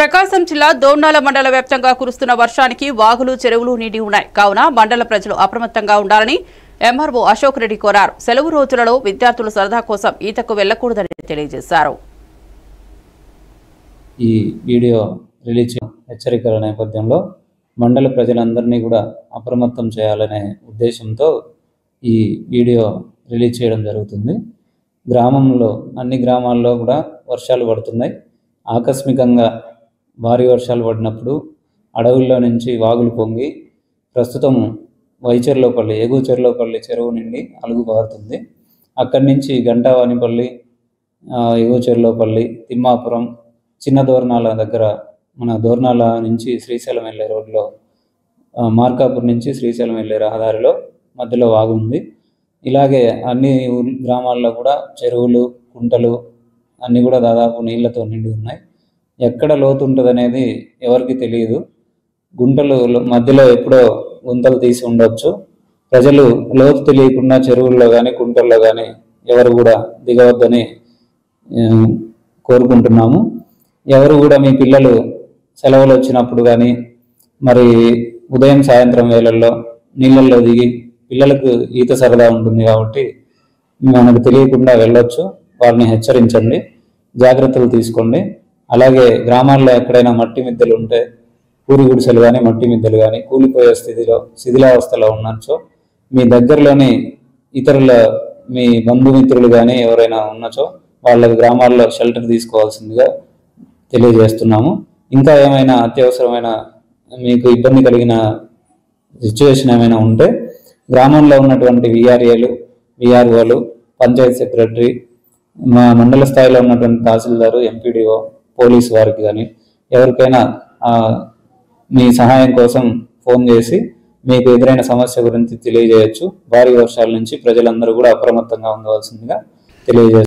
ప్రకాశం జిల్లా దోర్నాల మండల వ్యాప్తంగా కురుస్తున్న వర్షానికి వాగులు చెరువులు నిండి ఉన్నాయి. కావున మండల ప్రజలు అప్రమత్తంగా ఉండాలని ఎంఆర్ఓ అశోక్ రెడ్డి కోరారు. సెలవు రోజులలో విద్యార్థులు సరదా కోసం ఈతకు వెళ్లకూడదని తెలియజేశారు. ఈ వీడియో రిలీజ్ హెచ్చరికల నేపథ్యంలో మండల ప్రజలందరినీ కూడా అప్రమత్తం చేయాలనే ఉద్దేశంతో ఈ వీడియో రిలీజ్ చేయడం జరుగుతుంది. గ్రామంలో అన్ని గ్రామాల్లో కూడా వర్షాలు పడుతున్నాయి. ఆకస్మికంగా భారీ వర్షాలు పడినప్పుడు అడవుల్లో నుంచి వాగులు పొంగి ప్రస్తుతం వైచెర్లోపల్లి ఎగుచెర్లోపల్లి చెరువు నుండి అలుగు పారుతుంది. అక్కడి నుంచి గంటావానిపల్లి, ఎగుచెర్లోపల్లి, తిమ్మాపురం, చిన్న దోర్నాల దగ్గర మన దోర్నాల నుంచి శ్రీశైలం వెళ్ళే రోడ్లో మార్కాపూర్ నుంచి శ్రీశైలం వెళ్ళే రహదారిలో మధ్యలో వాగు ఉంది. ఇలాగే అన్ని గ్రామాల్లో కూడా చెరువులు, కుంటలు అన్నీ కూడా దాదాపు నీళ్లతో నిండి ఉన్నాయి. ఎక్కడ లోతు ఉంటుంది అనేది ఎవరికి తెలియదు. గుంటలు మధ్యలో ఎప్పుడో గుంతలు తీసి ఉండొచ్చు. ప్రజలు లోతు తెలియకుండా చెరువుల్లో కానీ కుంటల్లో కానీ ఎవరు కూడా దిగవద్దని కోరుకుంటున్నాము. ఎవరు కూడా మీ పిల్లలు సెలవులు వచ్చినప్పుడు కానీ మరి ఉదయం సాయంత్రం వేళల్లో నీళ్ళల్లో దిగి పిల్లలకు ఈత సరదా ఉంటుంది కాబట్టి మనకు తెలియకుండా వెళ్ళొచ్చు. వారిని హెచ్చరించండి, జాగ్రత్తలు తీసుకోండి. అలాగే గ్రామాల్లో ఎక్కడైనా మట్టి మిద్దెలు ఉంటే పూరి గుడిసెలు కానీ మట్టి మిద్దెలు కానీ కూలిపోయే స్థితిలో శిథిలావస్థలో ఉన్నచో మీ దగ్గరలోని ఇతరుల మీ బంధుమిత్రులు కానీ ఎవరైనా ఉన్నచో వాళ్ళ గ్రామాల్లో షెల్టర్ తీసుకోవాల్సిందిగా తెలియజేస్తున్నాము. ఇంకా ఏమైనా అత్యవసరమైన మీకు ఇబ్బంది కలిగిన సిచ్యువేషన్ ఏమైనా ఉంటే గ్రామంలో ఉన్నటువంటి విఆర్ఏలు, విఆర్ఓలు, పంచాయత్ సెక్రటరీ, మా మండల స్థాయిలో ఉన్నటువంటి తహసీల్దారు, ఎంపీడీఓ, పోలీసు వారికి కానీ ఎవరికైనా మీ సహాయం కోసం ఫోన్ చేసి మీకు ఎదురైన సమస్య గురించి తెలియజేయచ్చు. భారీ వర్షాల నుంచి ప్రజలందరూ కూడా అప్రమత్తంగా ఉండవలసిందిగా తెలియజేస్తారు.